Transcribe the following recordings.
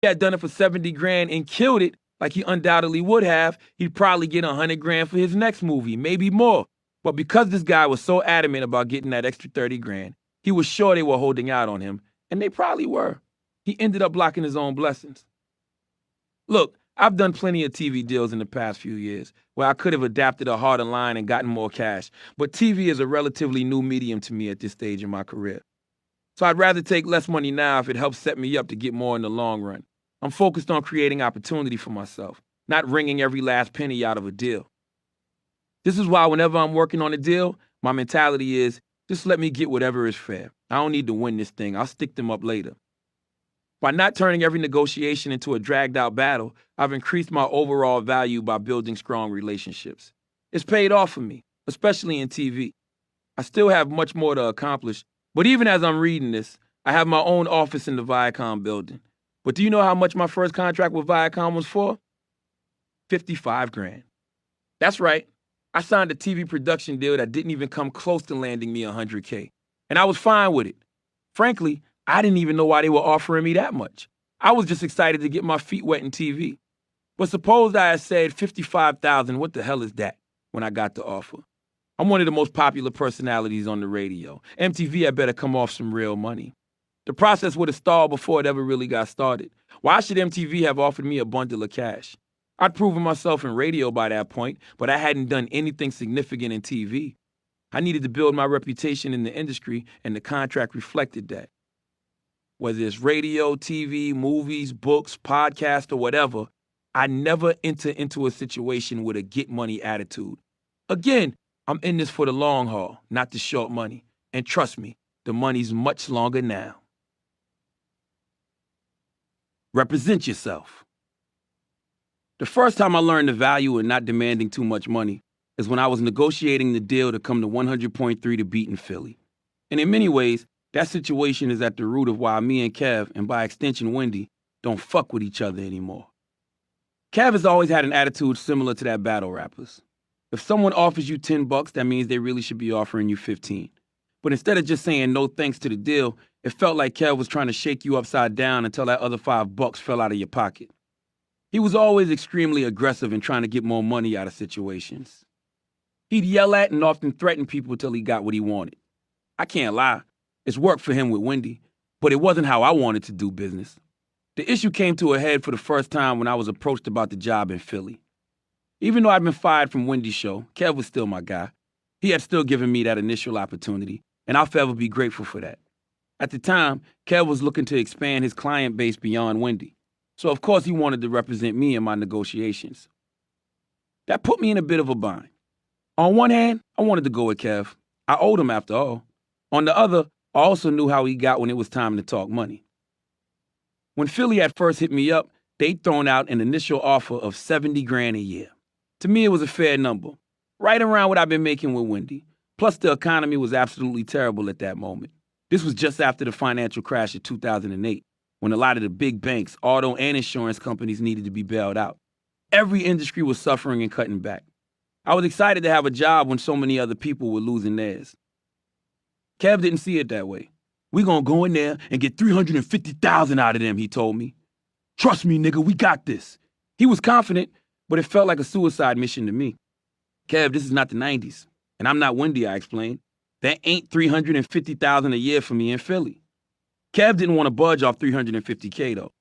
he had done it for 70 grand and killed it, like he undoubtedly would have, he'd probably get 100 grand for his next movie, maybe more. But because this guy was so adamant about getting that extra 30 grand, he was sure they were holding out on him, and they probably were. He ended up blocking his own blessings. Look, I've done plenty of TV deals in the past few years where I could have adapted a harder line and gotten more cash, but TV is a relatively new medium to me at this stage in my career. So I'd rather take less money now if it helps set me up to get more in the long run. I'm focused on creating opportunity for myself, not wringing every last penny out of a deal. This is why whenever I'm working on a deal, my mentality is, just let me get whatever is fair. I don't need to win this thing. I'll stick them up later. By not turning every negotiation into a dragged-out battle, I've increased my overall value by building strong relationships. It's paid off for me, especially in TV. I still have much more to accomplish, but even as I'm reading this, I have my own office in the Viacom building. But do you know how much my first contract with Viacom was for? 55 grand. That's right. I signed a TV production deal that didn't even come close to landing me $100K. And I was fine with it. Frankly, I didn't even know why they were offering me that much. I was just excited to get my feet wet in TV. But suppose I had said 55,000, what the hell is that, when I got the offer? I'm one of the most popular personalities on the radio. MTV had better come off some real money. The process would have stalled before it ever really got started. Why should MTV have offered me a bundle of cash? I'd proven myself in radio by that point, but I hadn't done anything significant in TV. I needed to build my reputation in the industry, and the contract reflected that. Whether it's radio, TV, movies, books, podcasts, or whatever, I never enter into a situation with a get money attitude. Again, I'm in this for the long haul, not the short money. And trust me, the money's much longer now. Represent yourself. The first time I learned the value in not demanding too much money is when I was negotiating the deal to come to 100.3 to beat in Philly. And in many ways, that situation is at the root of why me and Kev, and by extension Wendy, don't fuck with each other anymore. Kev has always had an attitude similar to that battle rapper's. If someone offers you $10, that means they really should be offering you 15. But instead of just saying no thanks to the deal, it felt like Kev was trying to shake you upside down until that other $5 fell out of your pocket. He was always extremely aggressive in trying to get more money out of situations. He'd yell at and often threaten people till he got what he wanted. I can't lie, it's worked for him with Wendy, but it wasn't how I wanted to do business. The issue came to a head for the first time when I was approached about the job in Philly. Even though I'd been fired from Wendy's show, Kev was still my guy. He had still given me that initial opportunity, and I'll forever be grateful for that. At the time, Kev was looking to expand his client base beyond Wendy. So of course he wanted to represent me in my negotiations. That put me in a bit of a bind. On one hand, I wanted to go with Kev. I owed him after all. On the other, I also knew how he got when it was time to talk money. When Philly had first hit me up, they'd thrown out an initial offer of 70 grand a year. To me, it was a fair number, right around what I've been making with Wendy. Plus, the economy was absolutely terrible at that moment. This was just after the financial crash of 2008. When a lot of the big banks, auto and insurance companies needed to be bailed out. Every industry was suffering and cutting back. I was excited to have a job when so many other people were losing theirs. Kev didn't see it that way. "We gonna go in there and get $350,000 out of them," he told me. "Trust me, nigga, we got this." He was confident, but it felt like a suicide mission to me. "Kev, this is not the 90s. And I'm not Wendy," I explained. "That ain't $350,000 a year for me in Philly." Kev didn't want to budge off $350K though.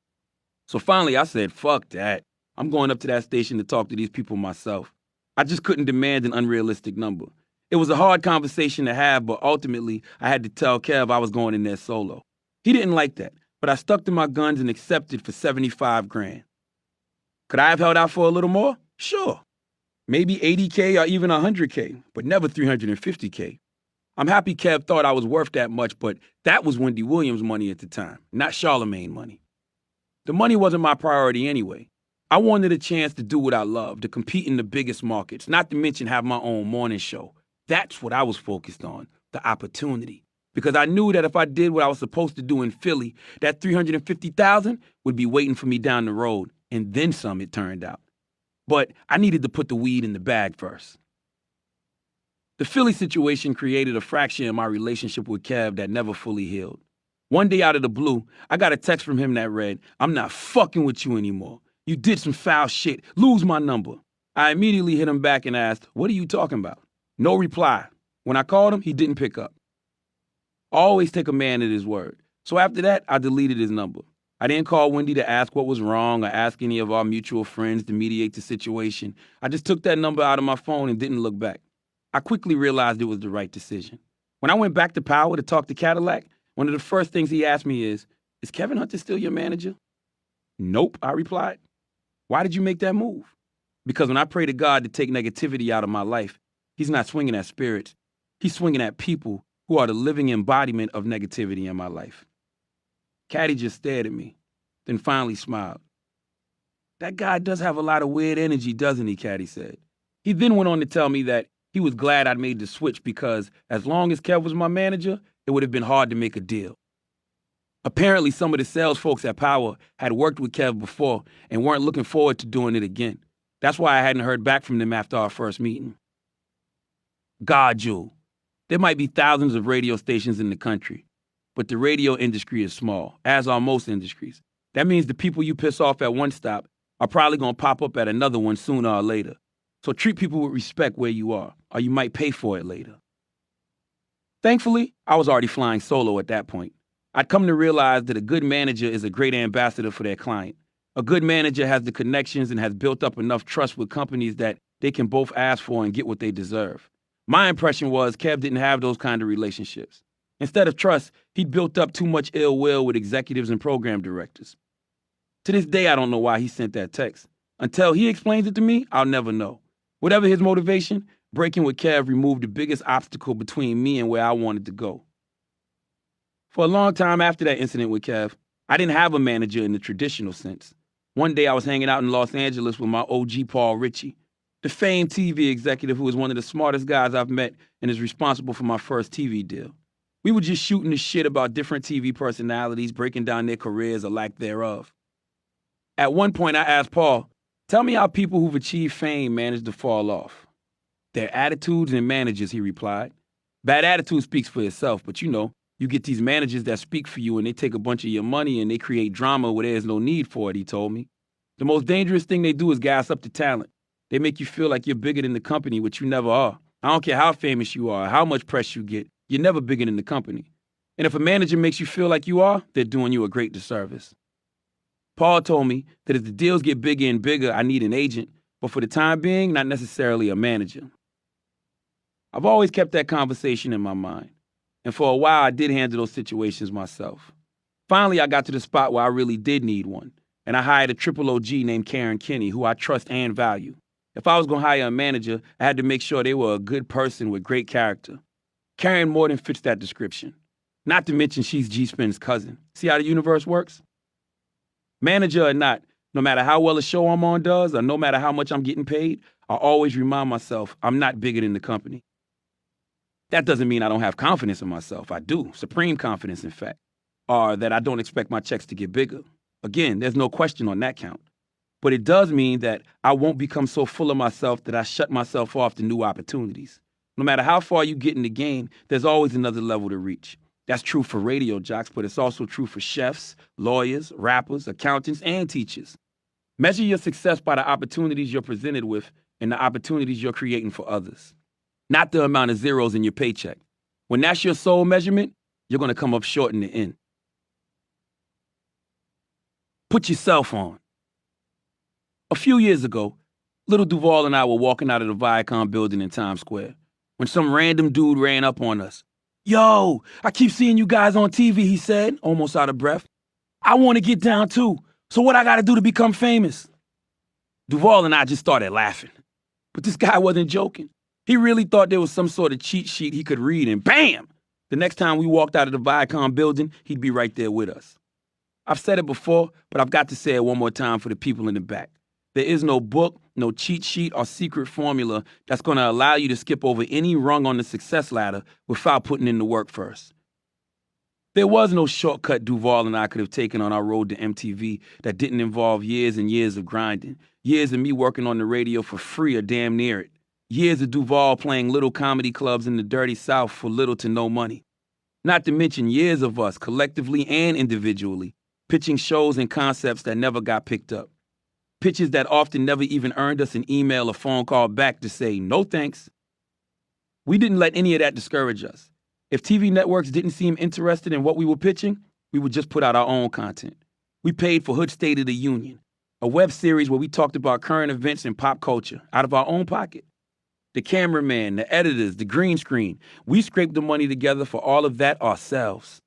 So finally I said, fuck that. I'm going up to that station to talk to these people myself. I just couldn't demand an unrealistic number. It was a hard conversation to have, but ultimately I had to tell Kev I was going in there solo. He didn't like that, but I stuck to my guns and accepted for 75 grand. Could I have held out for a little more? Sure. Maybe 80K or even 100K, but never 350K. I'm happy Kev thought I was worth that much, but that was Wendy Williams' money at the time, not Charlemagne money. The money wasn't my priority anyway. I wanted a chance to do what I loved, to compete in the biggest markets, not to mention have my own morning show. That's what I was focused on, the opportunity. Because I knew that if I did what I was supposed to do in Philly, that $350,000 would be waiting for me down the road, and then some, it turned out. But I needed to put the weed in the bag first. The Philly situation created a fracture in my relationship with Kev that never fully healed. One day out of the blue, I got a text from him that read, "I'm not fucking with you anymore. You did some foul shit. Lose my number." I immediately hit him back and asked, "What are you talking about?" No reply. When I called him, he didn't pick up. I always take a man at his word. So after that, I deleted his number. I didn't call Wendy to ask what was wrong or ask any of our mutual friends to mediate the situation. I just took that number out of my phone and didn't look back. I quickly realized it was the right decision. When I went back to Power to talk to Cadillac, one of the first things he asked me is Kevin Hunter still your manager? Nope, I replied. Why did you make that move? Because when I pray to God to take negativity out of my life, he's not swinging at spirits. He's swinging at people who are the living embodiment of negativity in my life. Caddy just stared at me, then finally smiled. That guy does have a lot of weird energy, doesn't he, Caddy said. He then went on to tell me that he was glad I'd made the switch because as long as Kev was my manager, it would have been hard to make a deal. Apparently, some of the sales folks at Power had worked with Kev before and weren't looking forward to doing it again. That's why I hadn't heard back from them after our first meeting. God, Jewel, there might be thousands of radio stations in the country, but the radio industry is small, as are most industries. That means the people you piss off at one stop are probably going to pop up at another one sooner or later. So treat people with respect where you are, or you might pay for it later. Thankfully, I was already flying solo at that point. I'd come to realize that a good manager is a great ambassador for their client. A good manager has the connections and has built up enough trust with companies that they can both ask for and get what they deserve. My impression was Kev didn't have those kind of relationships. Instead of trust, he'd built up too much ill will with executives and program directors. To this day, I don't know why he sent that text. Until he explains it to me, I'll never know. Whatever his motivation, breaking with Kev removed the biggest obstacle between me and where I wanted to go. For a long time after that incident with Kev, I didn't have a manager in the traditional sense. One day I was hanging out in Los Angeles with my OG Paul Ritchie, the famed TV executive who is one of the smartest guys I've met and is responsible for my first TV deal. We were just shooting the shit about different TV personalities, breaking down their careers or lack thereof. At one point I asked Paul, tell me how people who've achieved fame manage to fall off. Their attitudes and managers, he replied. Bad attitude speaks for itself, but you get these managers that speak for you and they take a bunch of your money and they create drama where there's no need for it, he told me. The most dangerous thing they do is gas up the talent. They make you feel like you're bigger than the company, which you never are. I don't care how famous you are, how much press you get, you're never bigger than the company. And if a manager makes you feel like you are, they're doing you a great disservice. Paul told me that as the deals get bigger and bigger, I need an agent, but for the time being, not necessarily a manager. I've always kept that conversation in my mind. And for a while, I did handle those situations myself. Finally, I got to the spot where I really did need one, and I hired a triple OG named Karen Kinney, who I trust and value. If I was going to hire a manager, I had to make sure they were a good person with great character. Karen more than fits that description. Not to mention she's G-Spin's cousin. See how the universe works? Manager or not, no matter how well a show I'm on does, or no matter how much I'm getting paid, I always remind myself I'm not bigger than the company. That doesn't mean I don't have confidence in myself. I do, supreme confidence, in fact. Or that I don't expect my checks to get bigger. Again, there's no question on that count. But it does mean that I won't become so full of myself that I shut myself off to new opportunities. No matter how far you get in the game, there's always another level to reach. That's true for radio jocks, but it's also true for chefs, lawyers, rappers, accountants, and teachers. Measure your success by the opportunities you're presented with and the opportunities you're creating for others. Not the amount of zeros in your paycheck. When that's your sole measurement, you're going to come up short in the end. Put yourself on. A few years ago, little Duval and I were walking out of the Viacom building in Times Square when some random dude ran up on us. Yo, I keep seeing you guys on TV, he said, almost out of breath. I want to get down too. So what I got to do to become famous? Duval and I just started laughing. But this guy wasn't joking. He really thought there was some sort of cheat sheet he could read, and bam! The next time we walked out of the Viacom building, he'd be right there with us. I've said it before, but I've got to say it one more time for the people in the back. There is no book, no cheat sheet or secret formula that's going to allow you to skip over any rung on the success ladder without putting in the work first. There was no shortcut Duval and I could have taken on our road to MTV that didn't involve years and years of grinding, years of me working on the radio for free or damn near it. Years of Duval playing little comedy clubs in the dirty South for little to no money. Not to mention years of us, collectively and individually, pitching shows and concepts that never got picked up. Pitches that often never even earned us an email or phone call back to say, no thanks. We didn't let any of that discourage us. If TV networks didn't seem interested in what we were pitching, we would just put out our own content. We paid for Hood State of the Union, a web series where we talked about current events and pop culture out of our own pocket. The cameraman, the editors, the green screen, we scraped the money together for all of that ourselves.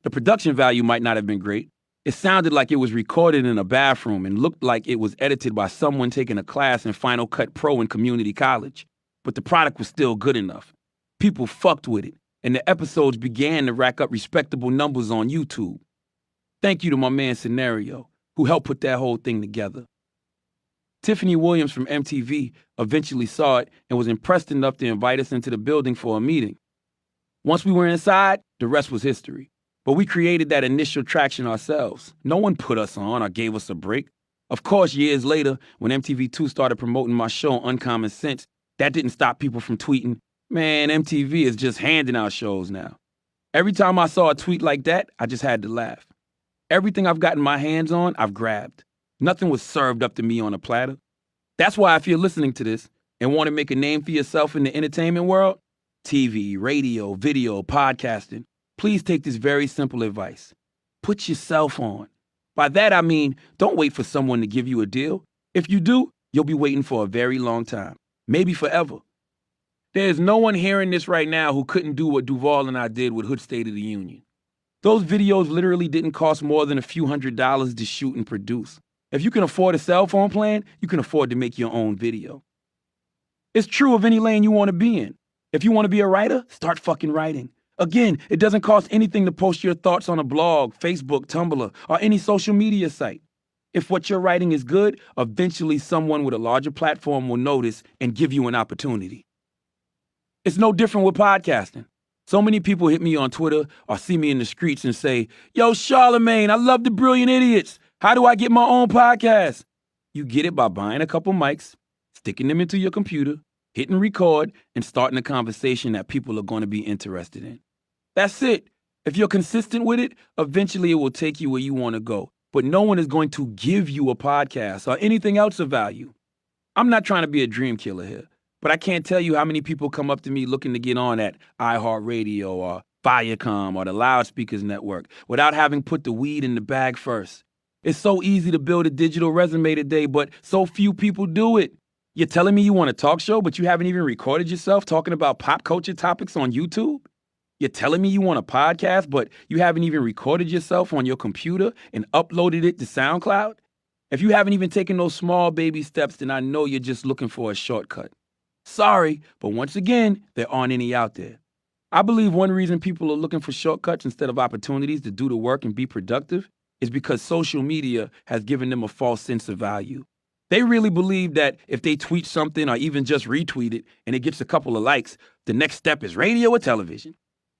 The production value might not have been great. It sounded like it was recorded in a bathroom and looked like it was edited by someone taking a class in Final Cut Pro in community college. But the product was still good enough. People fucked with it, and the episodes began to rack up respectable numbers on YouTube. Thank you to my man Scenario, who helped put that whole thing together. Tiffany Williams from MTV eventually saw it and was impressed enough to invite us into the building for a meeting. Once we were inside, the rest was history. But we created that initial traction ourselves. No one put us on or gave us a break. Of course, years later, when MTV2 started promoting my show Uncommon Sense, that didn't stop people from tweeting, man, MTV is just handing out shows now. Every time I saw a tweet like that, I just had to laugh. Everything I've gotten my hands on, I've grabbed. Nothing was served up to me on a platter. That's why if you're listening to this and want to make a name for yourself in the entertainment world, TV, radio, video, podcasting, please take this very simple advice. Put yourself on. By that I mean, don't wait for someone to give you a deal. If you do, you'll be waiting for a very long time. Maybe forever. There's no one hearing this right now who couldn't do what Duval and I did with Hood State of the Union. Those videos literally didn't cost more than a few $100s to shoot and produce. If you can afford a cell phone plan, you can afford to make your own video. It's true of any lane you want to be in. If you want to be a writer, start fucking writing. Again, it doesn't cost anything to post your thoughts on a blog, Facebook, Tumblr, or any social media site. If what you're writing is good, eventually someone with a larger platform will notice and give you an opportunity. It's no different with podcasting. So many people hit me on Twitter or see me in the streets and say, yo, Charlemagne, I love the Brilliant Idiots. How do I get my own podcast? You get it by buying a couple mics, sticking them into your computer, hitting record, and starting a conversation that people are going to be interested in. That's it. If you're consistent with it, eventually it will take you where you want to go. But no one is going to give you a podcast or anything else of value. I'm not trying to be a dream killer here, but I can't tell you how many people come up to me looking to get on at iHeartRadio or Viacom or the Loudspeakers Network without having put the weed in the bag first. It's so easy to build a digital resume today, but so few people do it. You're telling me you want a talk show, but you haven't even recorded yourself talking about pop culture topics on YouTube? You're telling me you want a podcast, but you haven't even recorded yourself on your computer and uploaded it to SoundCloud? If you haven't even taken those small baby steps, then I know you're just looking for a shortcut. Sorry, but once again, there aren't any out there. I believe one reason people are looking for shortcuts instead of opportunities to do the work and be productive is because social media has given them a false sense of value. They really believe that if they tweet something or even just retweet it and it gets a couple of likes, the next step is radio or television.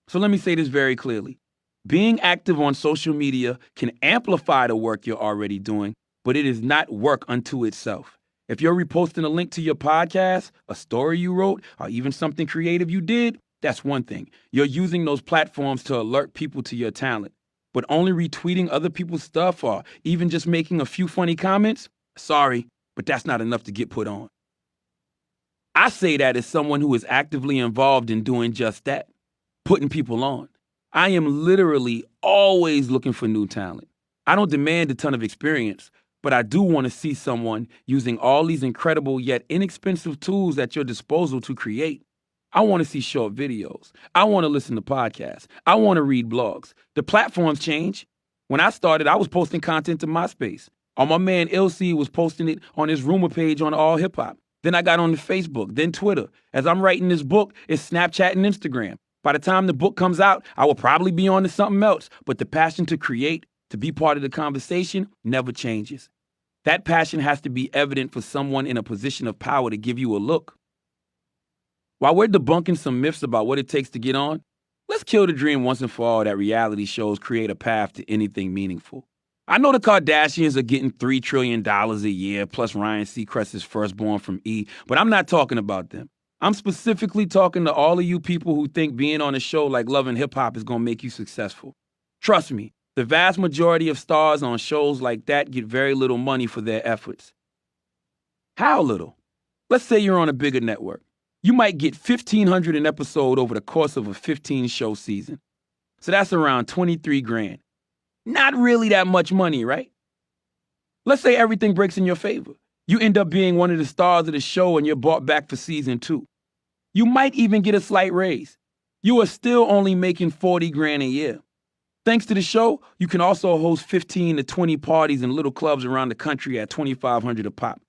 So let me say this very clearly. Being active on social media can amplify the work you're already doing, but it is not work unto itself. If you're reposting a link to your podcast, a story you wrote, or even something creative you did, that's one thing. You're using those platforms to alert people to your talent. But only retweeting other people's stuff or even just making a few funny comments, sorry, but that's not enough to get put on. I say that as someone who is actively involved in doing just that. Putting people on. I am literally always looking for new talent. I don't demand a ton of experience, but I do want to see someone using all these incredible yet inexpensive tools at your disposal to create. I want to see short videos. I want to listen to podcasts. I want to read blogs. The platforms change. When I started, I was posting content to MySpace. Or my man LC was posting it on his rumor page on All Hip Hop. Then I got on the Facebook, then Twitter. As I'm writing this book, it's Snapchat and Instagram. By the time the book comes out, I will probably be on to something else, but the passion to create, to be part of the conversation, never changes. That passion has to be evident for someone in a position of power to give you a look. While we're debunking some myths about what it takes to get on, let's kill the dream once and for all that reality shows create a path to anything meaningful. I know the Kardashians are getting $3 trillion a year, plus Ryan Seacrest's firstborn from E, but I'm not talking about them. I'm specifically talking to all of you people who think being on a show like Love and Hip Hop is going to make you successful. Trust me, the vast majority of stars on shows like that get very little money for their efforts. How little? Let's say you're on a bigger network. You might get $1,500 an episode over the course of a 15-show season. So that's around 23 grand. Not really that much money, right? Let's say everything breaks in your favor. You end up being one of the stars of the show and you're brought back for season 2. You might even get a slight raise. You are still only making 40 grand a year. Thanks to the show, you can also host 15 to 20 parties in little clubs around the country at $2,500 a pop.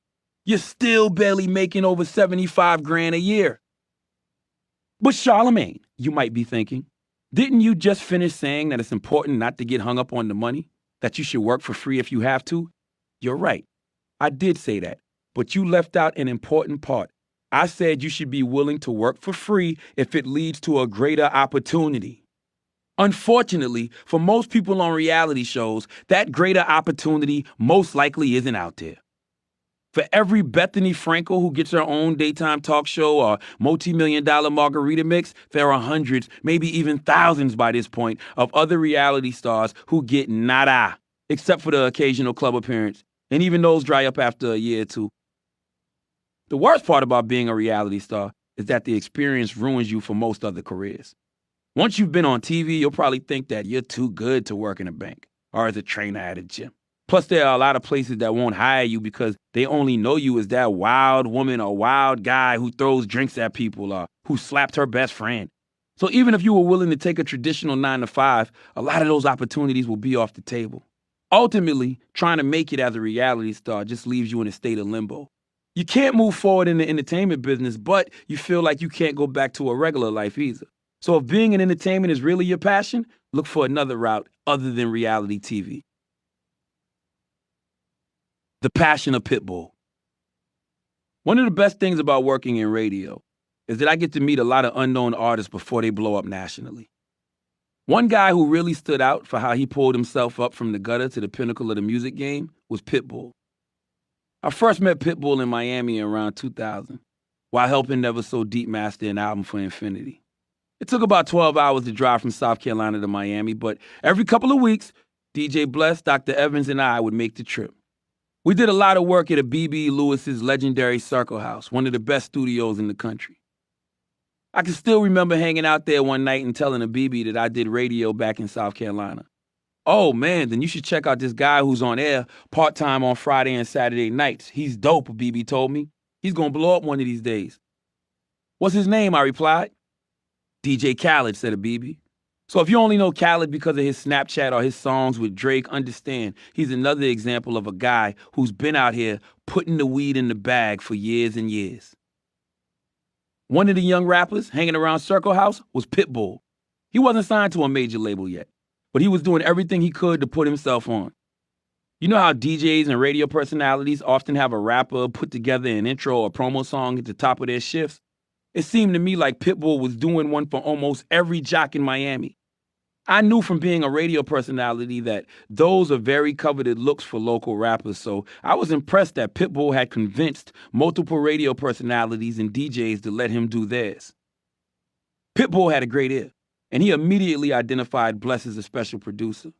You're still barely making over 75 grand a year. But Charlemagne, you might be thinking, didn't you just finish saying that it's important not to get hung up on the money? That you should work for free if you have to? You're right. I did say that, but you left out an important part. I said you should be willing to work for free if it leads to a greater opportunity. Unfortunately, for most people on reality shows, that greater opportunity most likely isn't out there. For every Bethany Frankel who gets her own daytime talk show or multi-million-dollar margarita mix, there are hundreds, maybe even thousands by this point, of other reality stars who get nada, except for the occasional club appearance, and even those dry up after a year or two. The worst part about being a reality star is that the experience ruins you for most other careers. Once you've been on TV, you'll probably think that you're too good to work in a bank or as a trainer at a gym. Plus, there are a lot of places that won't hire you because they only know you as that wild woman or wild guy who throws drinks at people or who slapped her best friend. So even if you were willing to take a traditional 9-to-5, a lot of those opportunities will be off the table. Ultimately, trying to make it as a reality star just leaves you in a state of limbo. You can't move forward in the entertainment business, but you feel like you can't go back to a regular life either. So if being in entertainment is really your passion, look for another route other than reality TV. The passion of Pitbull. One of the best things about working in radio is that I get to meet a lot of unknown artists before they blow up nationally. One guy who really stood out for how he pulled himself up from the gutter to the pinnacle of the music game was Pitbull. I first met Pitbull in Miami around 2000 while helping Never So Deep master an album for Infinity. It took about 12 hours to drive from South Carolina to Miami, but every couple of weeks, DJ Bless, Dr. Evans, and I would make the trip. We did a lot of work at a B.B. Lewis's legendary Circle House, one of the best studios in the country. I can still remember hanging out there one night and telling a B.B. that I did radio back in South Carolina. Oh man, then you should check out this guy who's on air part-time on Friday and Saturday nights. He's dope, B.B. told me. He's gonna blow up one of these days. What's his name? I replied. DJ Khaled, said a B.B. So if you only know Khaled because of his Snapchat or his songs with Drake, understand he's another example of a guy who's been out here putting the weed in the bag for years and years. One of the young rappers hanging around Circle House was Pitbull. He wasn't signed to a major label yet, but he was doing everything he could to put himself on. You know how DJs and radio personalities often have a rapper put together an intro or promo song at the top of their shifts? It seemed to me like Pitbull was doing one for almost every jock in Miami. I knew from being a radio personality that those are very coveted looks for local rappers, so I was impressed that Pitbull had convinced multiple radio personalities and DJs to let him do theirs. Pitbull had a great ear, and he immediately identified Bless as a special producer.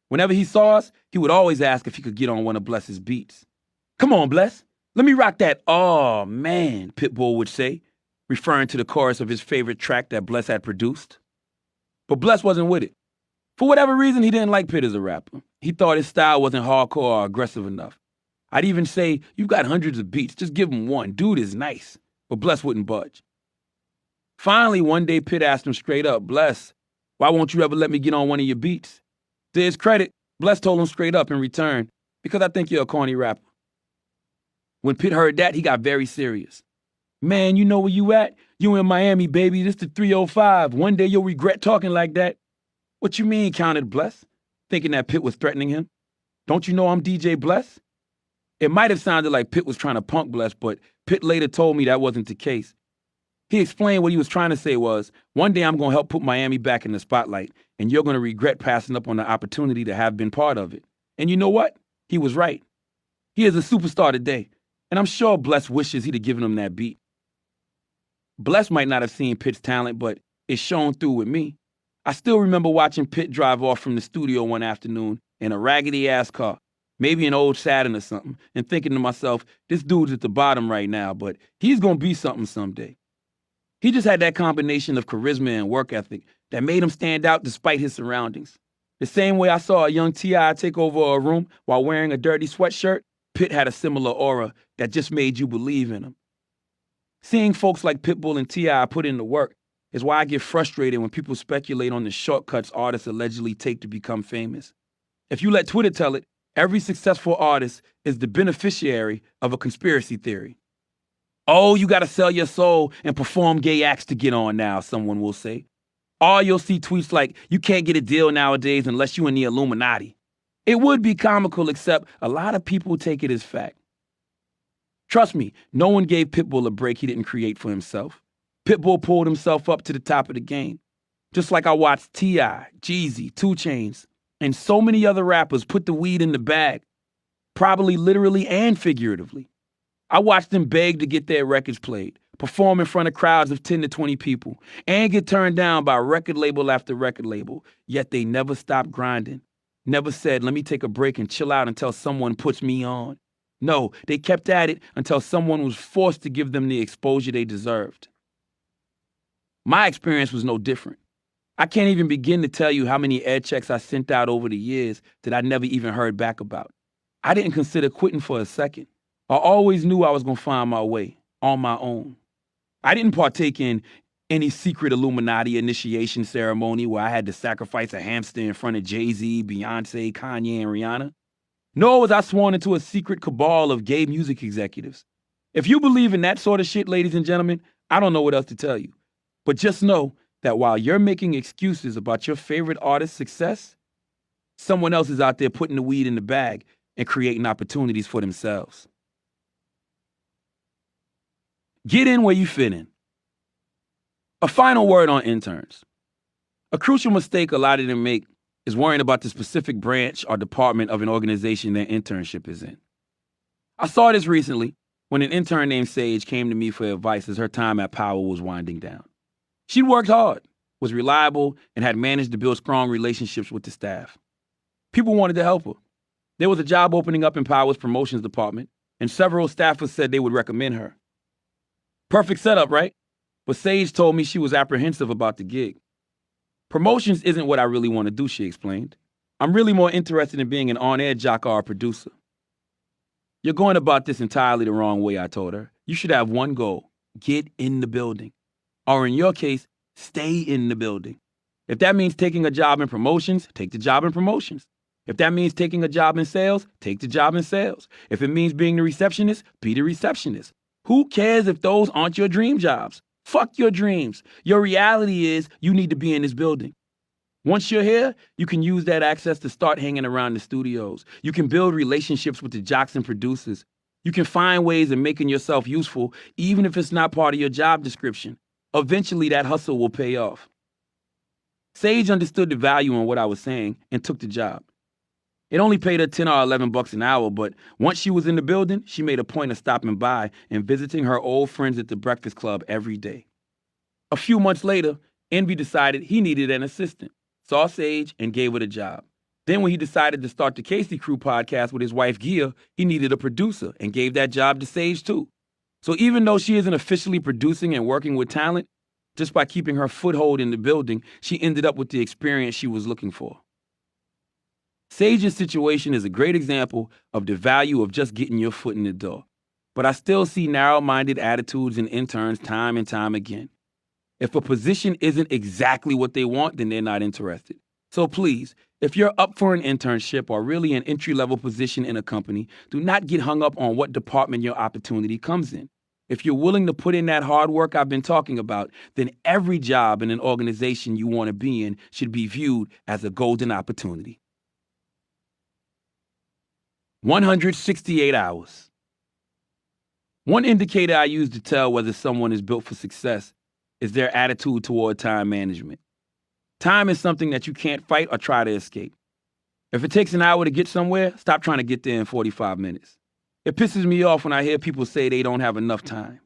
Whenever he saw us, he would always ask if he could get on one of Bless's beats. "Come on, Bless, let me rock that, oh man," Pitbull would say, referring to the chorus of his favorite track that Bless had produced. But Bless wasn't with it. For whatever reason, he didn't like Pitt as a rapper. He thought his style wasn't hardcore or aggressive enough. I'd even say, "You've got hundreds of beats, just give him one. Dude is nice." But Bless wouldn't budge. Finally, one day, Pitt asked him straight up, "Bless, why won't you ever let me get on one of your beats?" To his credit, Bless told him straight up in return, "Because I think you're a corny rapper." When Pitt heard that, he got very serious. "Man, you know where you at? You in Miami, baby. This the 305. One day you'll regret talking like that." "What you mean?" countered Bless, thinking that Pitt was threatening him. "Don't you know I'm DJ Bless?" It might have sounded like Pitt was trying to punk Bless, but Pitt later told me that wasn't the case. He explained what he was trying to say was, one day I'm going to help put Miami back in the spotlight, and you're going to regret passing up on the opportunity to have been part of it. And you know what? He was right. He is a superstar today, and I'm sure Bless wishes he'd have given him that beat. Bless might not have seen Pitt's talent, but it shone through with me. I still remember watching Pitt drive off from the studio one afternoon in a raggedy-ass car, maybe an old Saturn or something, and thinking to myself, this dude's at the bottom right now, but he's going to be something someday. He just had that combination of charisma and work ethic that made him stand out despite his surroundings. The same way I saw a young T.I. take over a room while wearing a dirty sweatshirt, Pitt had a similar aura that just made you believe in him. Seeing folks like Pitbull and T.I. put in the work is why I get frustrated when people speculate on the shortcuts artists allegedly take to become famous. If you let Twitter tell it, every successful artist is the beneficiary of a conspiracy theory. Oh, you gotta sell your soul and perform gay acts to get on now, someone will say. Or you'll see tweets like, you can't get a deal nowadays unless you're in the Illuminati. It would be comical, except a lot of people take it as fact. Trust me, no one gave Pitbull a break he didn't create for himself. Pitbull pulled himself up to the top of the game. Just like I watched T.I., Jeezy, 2 Chainz, and so many other rappers put the weed in the bag, probably literally and figuratively. I watched them beg to get their records played, perform in front of crowds of 10 to 20 people, and get turned down by record label after record label, yet they never stopped grinding. Never said, let me take a break and chill out until someone puts me on. No, they kept at it until someone was forced to give them the exposure they deserved. My experience was no different. I can't even begin to tell you how many ad checks I sent out over the years that I never even heard back about. I didn't consider quitting for a second. I always knew I was going to find my way on my own. I didn't partake in any secret Illuminati initiation ceremony where I had to sacrifice a hamster in front of Jay-Z, Beyonce, Kanye, and Rihanna. Nor was I sworn into a secret cabal of gay music executives. If you believe in that sort of shit, ladies and gentlemen, I don't know what else to tell you. But just know that while you're making excuses about your favorite artist's success, someone else is out there putting the weed in the bag and creating opportunities for themselves. Get in where you fit in. A final word on interns. A crucial mistake a lot of them make is worrying about the specific branch or department of an organization their internship is in. I saw this recently when an intern named Sage came to me for advice as her time at Powell was winding down. She'd worked hard, was reliable, and had managed to build strong relationships with the staff. People wanted to help her. There was a job opening up in Powell's promotions department, and several staffers said they would recommend her. Perfect setup, right? But Sage told me she was apprehensive about the gig. Promotions isn't what I really want to do, she explained. I'm really more interested in being an on-air jock or a producer. You're going about this entirely the wrong way, I told her. You should have one goal: get in the building. Or in your case, stay in the building. If that means taking a job in promotions, take the job in promotions. If that means taking a job in sales, take the job in sales. If it means being the receptionist, be the receptionist. Who cares if those aren't your dream jobs? Fuck your dreams. Your reality is you need to be in this building. Once you're here, you can use that access to start hanging around the studios. You can build relationships with the jocks and producers. You can find ways of making yourself useful, even if it's not part of your job description. Eventually, that hustle will pay off. Sage understood the value in what I was saying and took the job. It only paid her $10 or $11 an hour, but once she was in the building, she made a point of stopping by and visiting her old friends at the Breakfast Club every day. A few months later, Envy decided he needed an assistant, saw Sage, and gave her the job. Then when he decided to start the Casey Crew podcast with his wife Gia, he needed a producer and gave that job to Sage too. So even though she isn't officially producing and working with talent, just by keeping her foothold in the building, she ended up with the experience she was looking for. Sage's situation is a great example of the value of just getting your foot in the door. But I still see narrow-minded attitudes in interns time and time again. If a position isn't exactly what they want, then they're not interested. So please, if you're up for an internship or really an entry-level position in a company, do not get hung up on what department your opportunity comes in. If you're willing to put in that hard work I've been talking about, then every job in an organization you want to be in should be viewed as a golden opportunity. 168 hours. One indicator I use to tell whether someone is built for success is their attitude toward time management. Time is something that you can't fight or try to escape. If it takes an hour to get somewhere, stop trying to get there in 45 minutes. It pisses me off when I hear people say they don't have enough time.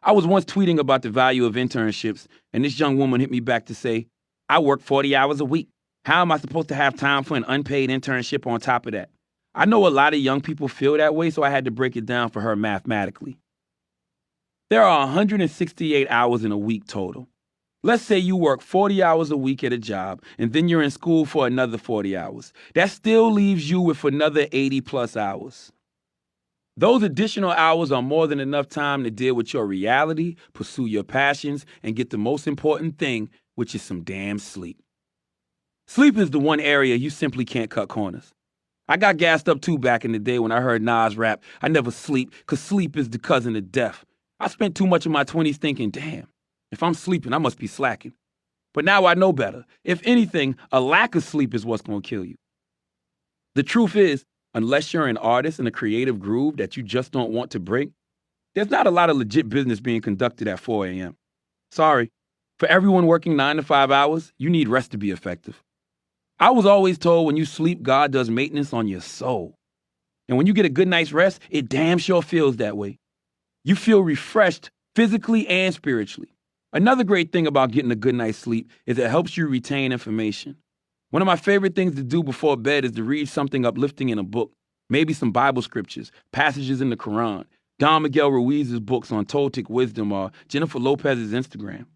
I was once tweeting about the value of internships, and this young woman hit me back to say, I work 40 hours a week. How am I supposed to have time for an unpaid internship on top of that? I know a lot of young people feel that way, so I had to break it down for her mathematically. There are 168 hours in a week total. Let's say you work 40 hours a week at a job, and then you're in school for another 40 hours. That still leaves you with another 80 plus hours. Those additional hours are more than enough time to deal with your reality, pursue your passions, and get the most important thing, which is some damn sleep. Sleep is the one area you simply can't cut corners. I got gassed up too back in the day when I heard Nas rap, I never sleep, cause sleep is the cousin of death. I spent too much of my 20s thinking, damn, if I'm sleeping, I must be slacking. But now I know better. If anything, a lack of sleep is what's gonna kill you. The truth is, unless you're an artist in a creative groove that you just don't want to break, there's not a lot of legit business being conducted at 4 a.m. Sorry, for everyone working 9 to 5 hours, you need rest to be effective. I was always told when you sleep, God does maintenance on your soul. And when you get a good night's rest, it damn sure feels that way. You feel refreshed physically and spiritually. Another great thing about getting a good night's sleep is it helps you retain information. One of my favorite things to do before bed is to read something uplifting in a book, maybe some Bible scriptures, passages in the Quran, Don Miguel Ruiz's books on Toltec wisdom, or Jennifer Lopez's Instagram.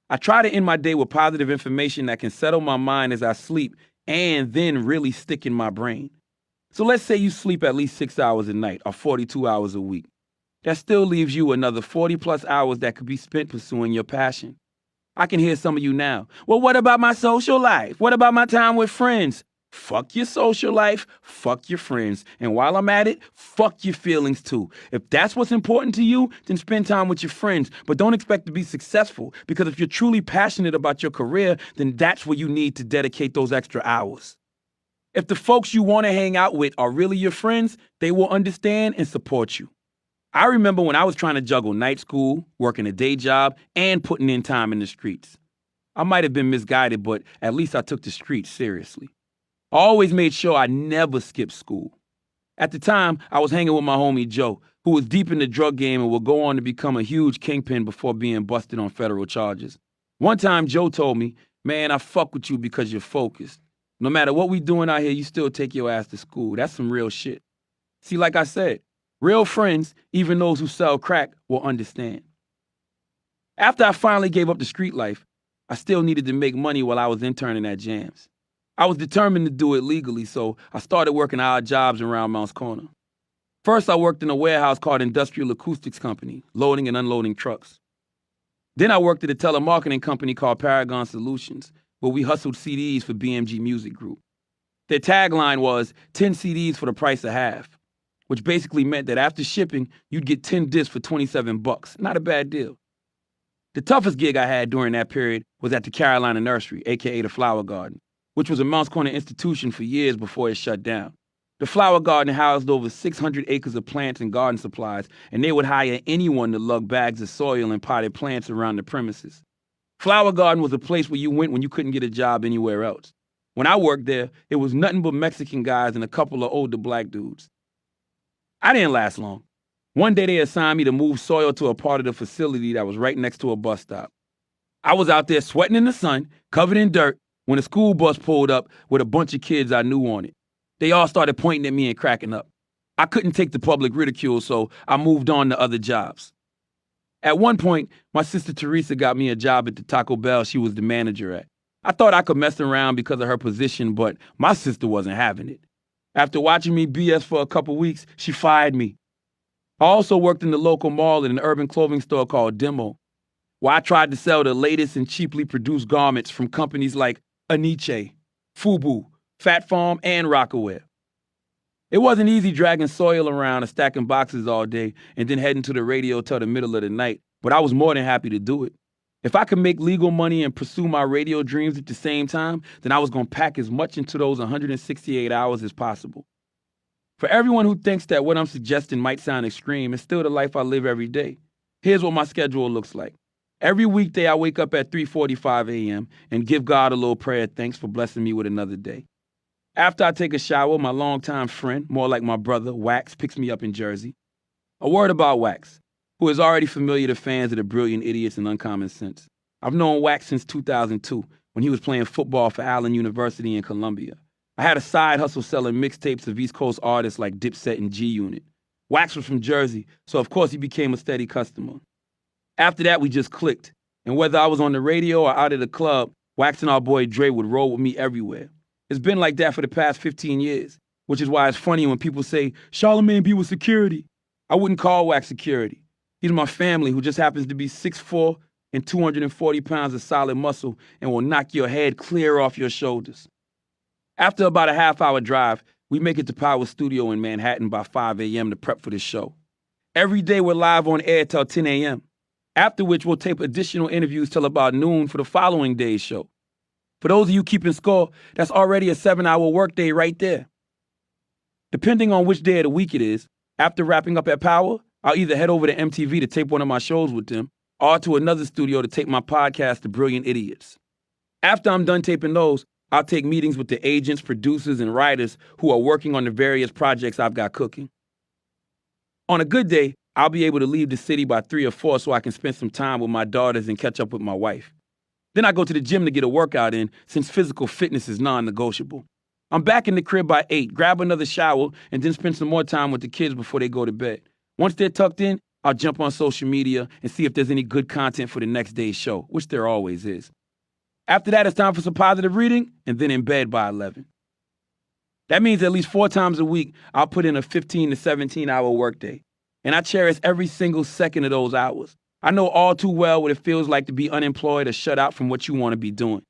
I try to end my day with positive information that can settle my mind as I sleep and then really stick in my brain. So let's say you sleep at least 6 hours a night or 42 hours a week. That still leaves you another 40 plus hours that could be spent pursuing your passion. I can hear some of you now. Well, what about my social life? What about my time with friends? Fuck your social life, fuck your friends. And while I'm at it, fuck your feelings too. If that's what's important to you, then spend time with your friends. But don't expect to be successful, because if you're truly passionate about your career, then that's where you need to dedicate those extra hours. If the folks you want to hang out with are really your friends, they will understand and support you. I remember when I was trying to juggle night school, working a day job, and putting in time in the streets. I might have been misguided, but at least I took the streets seriously. I always made sure I never skipped school. At the time, I was hanging with my homie Joe, who was deep in the drug game and would go on to become a huge kingpin before being busted on federal charges. One time, Joe told me, man, I fuck with you because you're focused. No matter what we doing out here, you still take your ass to school. That's some real shit. See, like I said, real friends, even those who sell crack, will understand. After I finally gave up the street life, I still needed to make money while I was interning at Jams. I was determined to do it legally, so I started working odd jobs around Mounts Corner. First, I worked in a warehouse called Industrial Acoustics Company, loading and unloading trucks. Then I worked at a telemarketing company called Paragon Solutions, where we hustled CDs for BMG Music Group. Their tagline was 10 CDs for the price of half, which basically meant that after shipping, you'd get 10 discs for $27. Not a bad deal. The toughest gig I had during that period was at the Carolina Nursery, aka the Flower Garden, which was a Mounts Corner institution for years before it shut down. The Flower Garden housed over 600 acres of plants and garden supplies, and they would hire anyone to lug bags of soil and potted plants around the premises. Flower Garden was a place where you went when you couldn't get a job anywhere else. When I worked there, it was nothing but Mexican guys and a couple of older black dudes. I didn't last long. One day they assigned me to move soil to a part of the facility that was right next to a bus stop. I was out there sweating in the sun, covered in dirt, when a school bus pulled up with a bunch of kids I knew on it. They all started pointing at me and cracking up. I couldn't take the public ridicule, so I moved on to other jobs. At one point, my sister Teresa got me a job at the Taco Bell she was the manager at. I thought I could mess around because of her position, but my sister wasn't having it. After watching me BS for a couple weeks, she fired me. I also worked in the local mall at an urban clothing store called Demo, where I tried to sell the latest and cheaply produced garments from companies like Aniche, Fubu, Fat Farm, and Rockaware. It wasn't easy dragging soil around and stacking boxes all day and then heading to the radio till the middle of the night, but I was more than happy to do it. If I could make legal money and pursue my radio dreams at the same time, then I was going to pack as much into those 168 hours as possible. For everyone who thinks that what I'm suggesting might sound extreme, it's still the life I live every day. Here's what my schedule looks like. Every weekday, I wake up at 3:45 a.m. and give God a little prayer thanks for blessing me with another day. After I take a shower, my longtime friend, more like my brother, Wax, picks me up in Jersey. A word about Wax. who is already familiar to fans of the Brilliant Idiots and Uncommon Sense. I've known Wax since 2002, when he was playing football for Allen University in Columbia. I had a side hustle selling mixtapes of East Coast artists like Dipset and G-Unit. Wax was from Jersey, so of course he became a steady customer. After that, we just clicked, and whether I was on the radio or out at the club, Wax and our boy Dre would roll with me everywhere. It's been like that for the past 15 years, which is why it's funny when people say, Charlamagne be with security. I wouldn't call Wax security. He's my family who just happens to be 6'4" and 240 pounds of solid muscle and will knock your head clear off your shoulders. After about a half-hour drive, we make it to Power Studio in Manhattan by 5 a.m. to prep for the show. Every day we're live on air till 10 a.m., after which we'll tape additional interviews till about noon for the following day's show. For those of you keeping score, that's already a 7-hour workday right there. Depending on which day of the week it is, after wrapping up at Power, I'll either head over to MTV to tape one of my shows with them or to another studio to tape my podcast, The Brilliant Idiots. After I'm done taping those, I'll take meetings with the agents, producers, and writers who are working on the various projects I've got cooking. On a good day, I'll be able to leave the city by 3 or 4 so I can spend some time with my daughters and catch up with my wife. Then I go to the gym to get a workout in since physical fitness is non-negotiable. I'm back in the crib by 8, grab another shower, and then spend some more time with the kids before they go to bed. Once they're tucked in, I'll jump on social media and see if there's any good content for the next day's show, which there always is. After that, it's time for some positive reading, and then in bed by 11. That means at least 4 times a week, I'll put in a 15 to 17-hour workday. And I cherish every single second of those hours. I know all too well what it feels like to be unemployed or shut out from what you want to be doing.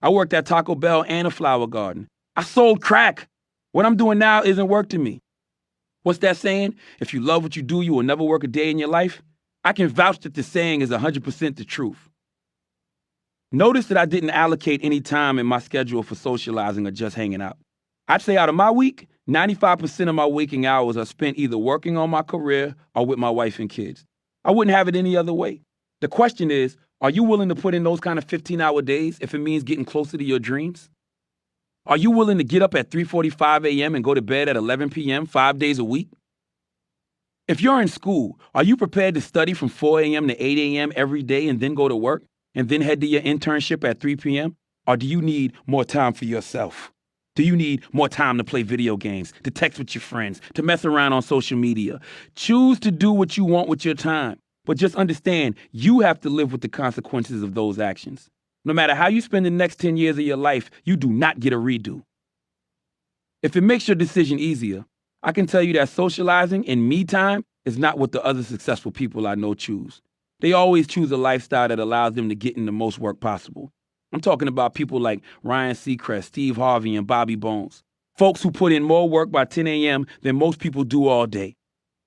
I worked at Taco Bell and a flower garden. I sold crack. What I'm doing now isn't work to me. What's that saying? If you love what you do, you will never work a day in your life. I can vouch that the saying is 100% the truth. Notice that I didn't allocate any time in my schedule for socializing or just hanging out. I'd say out of my week, 95% of my waking hours are spent either working on my career or with my wife and kids. I wouldn't have it any other way. The question is, are you willing to put in those kind of 15-hour days if it means getting closer to your dreams? Are you willing to get up at 3:45 a.m. and go to bed at 11 p.m. 5 days a week? If you're in school, are you prepared to study from 4 a.m. to 8 a.m. every day and then go to work and then head to your internship at 3 p.m.? Or do you need more time for yourself? Do you need more time to play video games, to text with your friends, to mess around on social media? Choose to do what you want with your time, but just understand you have to live with the consequences of those actions. No matter how you spend the next 10 years of your life, you do not get a redo. If it makes your decision easier, I can tell you that socializing and me time is not what the other successful people I know choose. They always choose a lifestyle that allows them to get in the most work possible. I'm talking about people like Ryan Seacrest, Steve Harvey, and Bobby Bones. Folks who put in more work by 10 a.m. than most people do all day.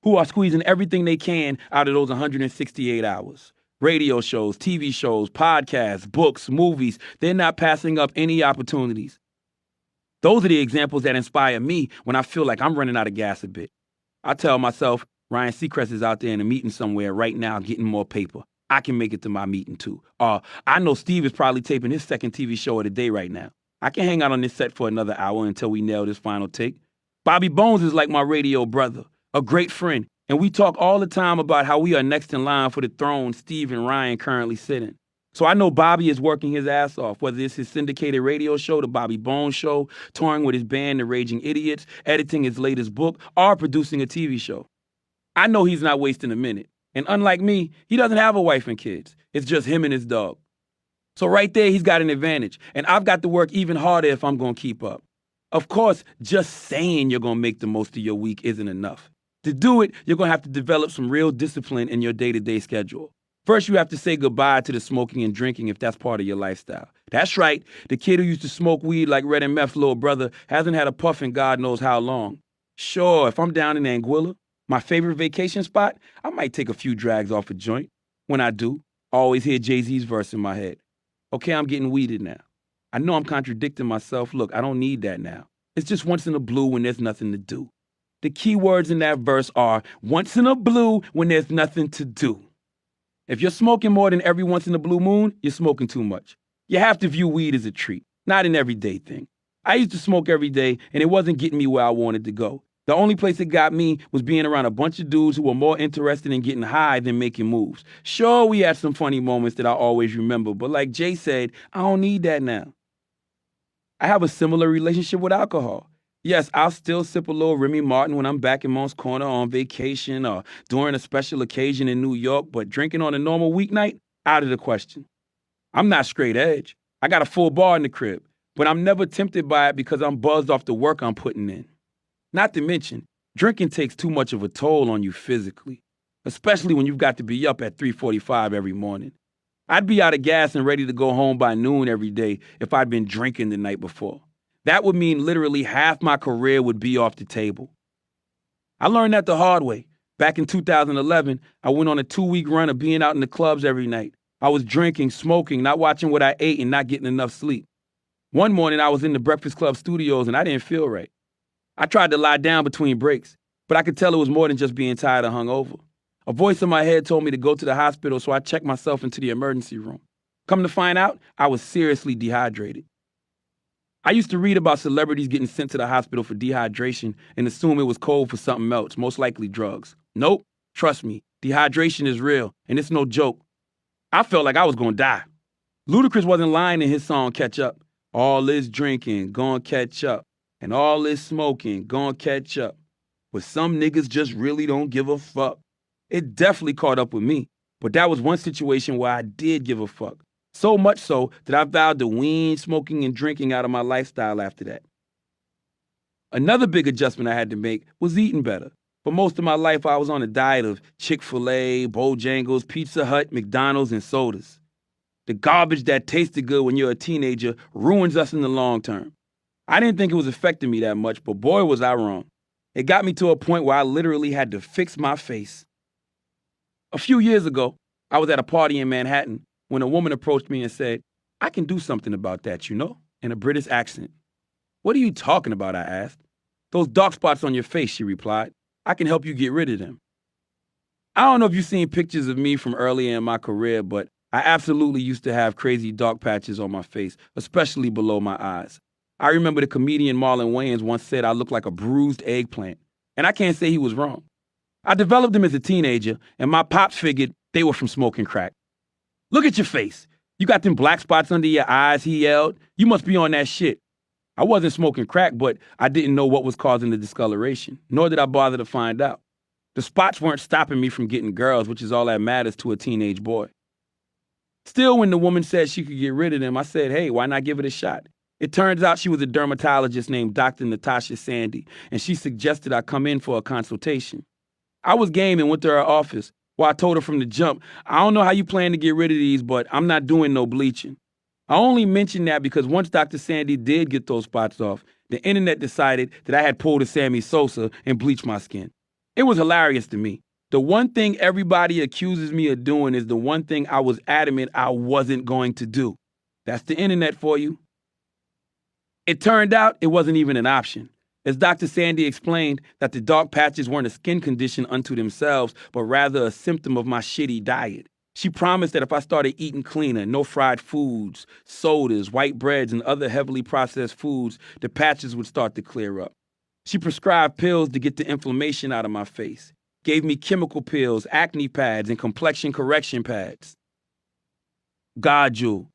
Who are squeezing everything they can out of those 168 hours. Radio shows, TV shows, podcasts, books, movies. They're not passing up any opportunities. Those are the examples that inspire me when I feel like I'm running out of gas a bit. I tell myself, Ryan Seacrest is out there in a meeting somewhere right now getting more paper. I can make it to my meeting too. I know Steve is probably taping his second TV show of the day right now. I can hang out on this set for another hour until we nail this final take. Bobby Bones is like my radio brother, a great friend, and we talk all the time about how we are next in line for the throne Steve and Ryan currently sit in. So I know Bobby is working his ass off, whether it's his syndicated radio show, The Bobby Bones Show, touring with his band, The Raging Idiots, editing his latest book, or producing a TV show. I know he's not wasting a minute. And unlike me, he doesn't have a wife and kids. It's just him and his dog. So right there, he's got an advantage. And I've got to work even harder if I'm going to keep up. Of course, just saying you're going to make the most of your week isn't enough. To do it, you're going to have to develop some real discipline in your day-to-day schedule. First, you have to say goodbye to the smoking and drinking if that's part of your lifestyle. That's right. The kid who used to smoke weed like Red and Meth's little brother hasn't had a puff in God knows how long. Sure, if I'm down in Anguilla, my favorite vacation spot, I might take a few drags off a joint. When I do, I always hear Jay-Z's verse in my head. Okay, I'm getting weeded now. I know I'm contradicting myself. Look, I don't need that now. It's just once in a blue when there's nothing to do. The key words in that verse are once in a blue when there's nothing to do. If you're smoking more than every once in a blue moon, you're smoking too much. You have to view weed as a treat, not an everyday thing. I used to smoke every day, and it wasn't getting me where I wanted to go. The only place it got me was being around a bunch of dudes who were more interested in getting high than making moves. Sure, we had some funny moments that I always remember, but like Jay said, I don't need that now. I have a similar relationship with alcohol. Yes, I'll still sip a little Remy Martin when I'm back in Monk's Corner on vacation or during a special occasion in New York, but drinking on a normal weeknight, out of the question. I'm not straight edge. I got a full bar in the crib, but I'm never tempted by it because I'm buzzed off the work I'm putting in. Not to mention, drinking takes too much of a toll on you physically, especially when you've got to be up at 3:45 every morning. I'd be out of gas and ready to go home by noon every day if I'd been drinking the night before. That would mean literally half my career would be off the table. I learned that the hard way. Back in 2011, I went on a 2-week run of being out in the clubs every night. I was drinking, smoking, not watching what I ate, and not getting enough sleep. One morning, I was in the Breakfast Club studios, and I didn't feel right. I tried to lie down between breaks, but I could tell it was more than just being tired or hungover. A voice in my head told me to go to the hospital, so I checked myself into the emergency room. Come to find out, I was seriously dehydrated. I used to read about celebrities getting sent to the hospital for dehydration and assume it was code for something else, most likely drugs. Nope, trust me, dehydration is real, and it's no joke. I felt like I was gonna die. Ludacris wasn't lying in his song Catch Up. All this drinking, gonna catch up, and all this smoking, gonna catch up. But some niggas just really don't give a fuck. It definitely caught up with me, but that was one situation where I did give a fuck. So much so that I vowed to wean smoking and drinking out of my lifestyle after that. Another big adjustment I had to make was eating better. For most of my life, I was on a diet of Chick-fil-A, Bojangles, Pizza Hut, McDonald's, and sodas. The garbage that tasted good when you're a teenager ruins us in the long term. I didn't think it was affecting me that much, but boy, was I wrong. It got me to a point where I literally had to fix my face. A few years ago, I was at a party in Manhattan when a woman approached me and said, "I can do something about that, you know," in a British accent. "What are you talking about?" I asked. "Those dark spots on your face," she replied. "I can help you get rid of them." I don't know if you've seen pictures of me from earlier in my career, but I absolutely used to have crazy dark patches on my face, especially below my eyes. I remember the comedian Marlon Wayans once said I looked like a bruised eggplant, and I can't say he was wrong. I developed them as a teenager, and my pops figured they were from smoking crack. "Look at your face. You got them black spots under your eyes," he yelled. "You must be on that shit." I wasn't smoking crack, but I didn't know what was causing the discoloration, nor did I bother to find out. The spots weren't stopping me from getting girls, which is all that matters to a teenage boy. Still, when the woman said she could get rid of them, I said, hey, why not give it a shot? It turns out she was a dermatologist named Dr. Natasha Sandy, and she suggested I come in for a consultation. I was game and went to her office, where I told her from the jump, "I don't know how you plan to get rid of these, but I'm not doing no bleaching." I only mention that because once Dr. Sandy did get those spots off, the internet decided that I had pulled a Sammy Sosa and bleached my skin. It was hilarious to me. The one thing everybody accuses me of doing is the one thing I was adamant I wasn't going to do. That's the internet for you. It turned out it wasn't even an option. As Dr. Sandy explained, that the dark patches weren't a skin condition unto themselves, but rather a symptom of my shitty diet. She promised that if I started eating cleaner, no fried foods, sodas, white breads, and other heavily processed foods, the patches would start to clear up. She prescribed pills to get the inflammation out of my face, gave me chemical pills, acne pads, and complexion correction pads. God, Jewel,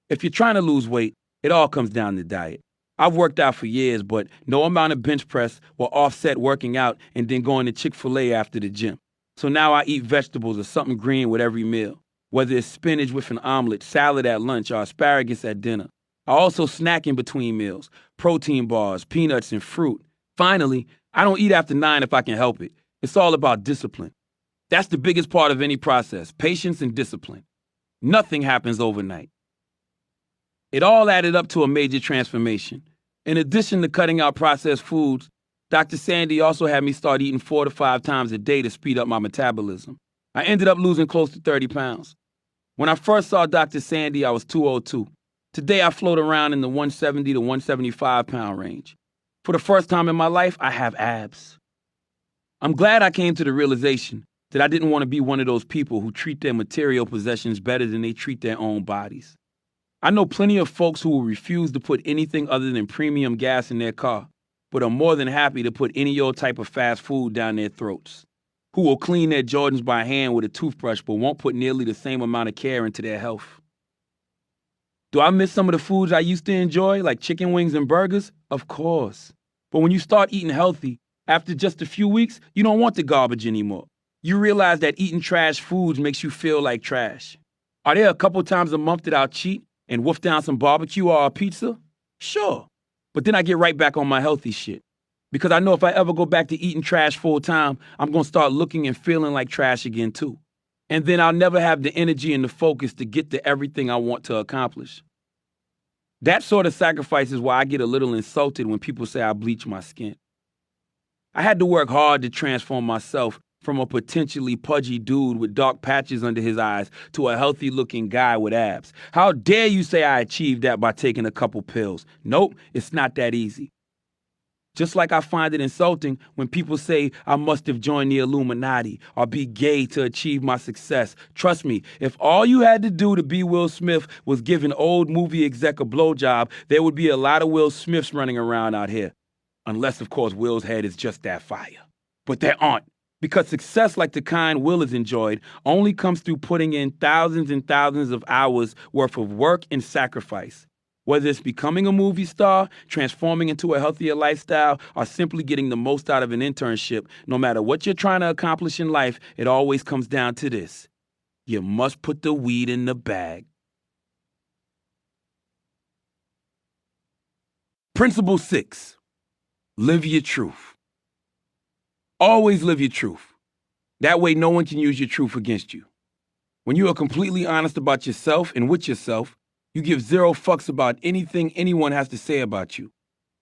if you're trying to lose weight, it all comes down to diet. I've worked out for years, but no amount of bench press will offset working out and then going to Chick-fil-A after the gym. So now I eat vegetables or something green with every meal, whether it's spinach with an omelet, salad at lunch, or asparagus at dinner. I also snack in between meals, protein bars, peanuts, and fruit. Finally, I don't eat after 9 if I can help it. It's all about discipline. That's the biggest part of any process, patience and discipline. Nothing happens overnight. It all added up to a major transformation. In addition to cutting out processed foods, Dr. Sandy also had me start eating 4 to 5 times a day to speed up my metabolism. I ended up losing close to 30 pounds. When I first saw Dr. Sandy, I was 202. Today, I float around in the 170 to 175 pound range. For the first time in my life, I have abs. I'm glad I came to the realization that I didn't want to be one of those people who treat their material possessions better than they treat their own bodies. I know plenty of folks who will refuse to put anything other than premium gas in their car, but are more than happy to put any old type of fast food down their throats, who will clean their Jordans by hand with a toothbrush but won't put nearly the same amount of care into their health. Do I miss some of the foods I used to enjoy, like chicken wings and burgers? Of course. But when you start eating healthy, after just a few weeks, you don't want the garbage anymore. You realize that eating trash foods makes you feel like trash. Are there a couple times a month that I'll cheat and wolf down some barbecue or a pizza? Sure. But then I get right back on my healthy shit. Because I know if I ever go back to eating trash full time, I'm going to start looking and feeling like trash again too. And then I'll never have the energy and the focus to get to everything I want to accomplish. That sort of sacrifice is why I get a little insulted when people say I bleach my skin. I had to work hard to transform myself from a potentially pudgy dude with dark patches under his eyes to a healthy-looking guy with abs. How dare you say I achieved that by taking a couple pills? Nope, it's not that easy. Just like I find it insulting when people say I must have joined the Illuminati or be gay to achieve my success. Trust me, if all you had to do to be Will Smith was give an old movie exec a blowjob, there would be a lot of Will Smiths running around out here. Unless, of course, Will's head is just that fire. But there aren't. Because success like the kind Will has enjoyed only comes through putting in thousands and thousands of hours worth of work and sacrifice. Whether it's becoming a movie star, transforming into a healthier lifestyle, or simply getting the most out of an internship, no matter what you're trying to accomplish in life, it always comes down to this. You must put the weed in the bag. Principle 6. Live your truth. Always live your truth. That way no one can use your truth against you. When you are completely honest about yourself and with yourself, you give zero fucks about anything anyone has to say about you.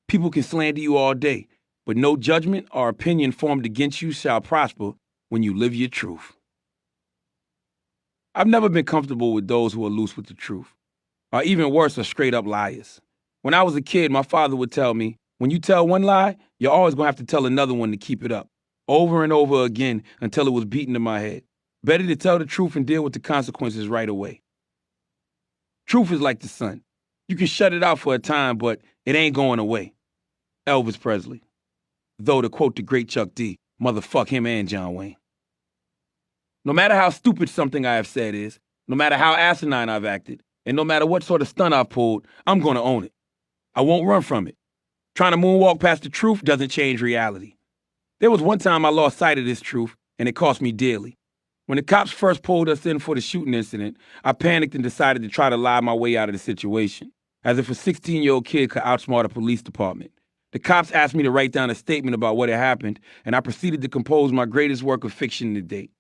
People can slander you all day, but no judgment or opinion formed against you shall prosper when you live your truth. I've never been comfortable with those who are loose with the truth, or even worse, are straight up liars. When I was a kid, my father would tell me, when you tell one lie, you're always going to have to tell another one to keep it up, over and over again until it was beaten in my head. Better to tell the truth and deal with the consequences right away. Truth is like the sun. You can shut it out for a time, but it ain't going away. Elvis Presley. Though, to quote the great Chuck D, motherfuck him and John Wayne. No matter how stupid something I have said is, no matter how asinine I've acted, and no matter what sort of stunt I've pulled, I'm going to own it. I won't run from it. Trying to moonwalk past the truth doesn't change reality. There was one time I lost sight of this truth, and it cost me dearly. When the cops first pulled us in for the shooting incident, I panicked and decided to try to lie my way out of the situation, as if a 16-year-old kid could outsmart a police department. The cops asked me to write down a statement about what had happened, and I proceeded to compose my greatest work of fiction to date.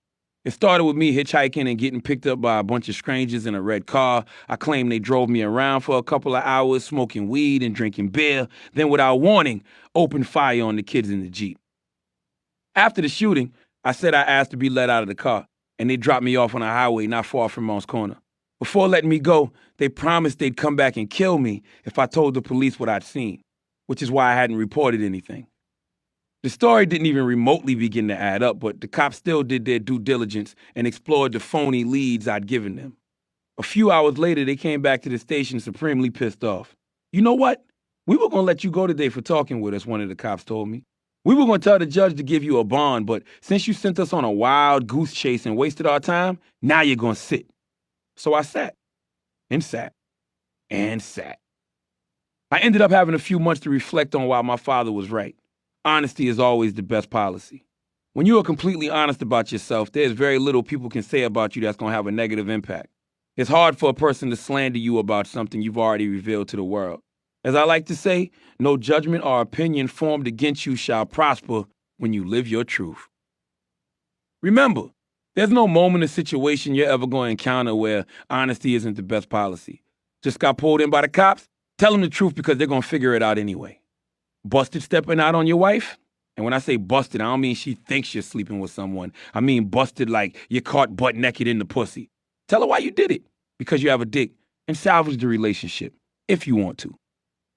It started with me hitchhiking and getting picked up by a bunch of strangers in a red car. I claimed they drove me around for a couple of hours, smoking weed and drinking beer, then without warning, opened fire on the kids in the Jeep. After the shooting, I said I asked to be let out of the car, and they dropped me off on a highway not far from Mounts Corner. Before letting me go, they promised they'd come back and kill me if I told the police what I'd seen, which is why I hadn't reported anything. The story didn't even remotely begin to add up, but the cops still did their due diligence and explored the phony leads I'd given them. A few hours later, they came back to the station supremely pissed off. You know what? We were going to let you go today for talking with us, one of the cops told me. We were going to tell the judge to give you a bond, but since you sent us on a wild goose chase and wasted our time, now you're going to sit. So I sat, and sat, and sat. I ended up having a few months to reflect on why my father was right. Honesty is always the best policy. When you are completely honest about yourself, there's very little people can say about you that's going to have a negative impact. It's hard for a person to slander you about something you've already revealed to the world. As I like to say, no judgment or opinion formed against you shall prosper when you live your truth. Remember, there's no moment or situation you're ever going to encounter where honesty isn't the best policy. Just got pulled in by the cops? Tell them the truth because they're going to figure it out anyway. Busted stepping out on your wife? And when I say busted, I don't mean she thinks you're sleeping with someone. I mean busted like you're caught butt naked in the pussy. Tell her why you did it, because you have a dick, and salvage the relationship, if you want to.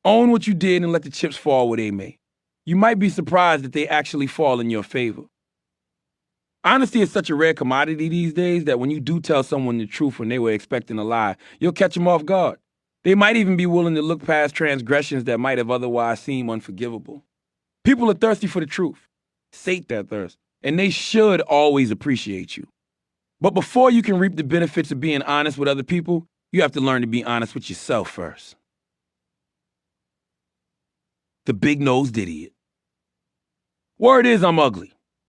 Own what you did and let the chips fall where they may. You might be surprised that they actually fall in your favor. Honesty is such a rare commodity these days that when you do tell someone the truth when they were expecting a lie, you'll catch them off guard. They might even be willing to look past transgressions that might have otherwise seemed unforgivable. People are thirsty for the truth. Sate that thirst. And they should always appreciate you. But before you can reap the benefits of being honest with other people, you have to learn to be honest with yourself first. The big-nosed idiot. Word is I'm ugly.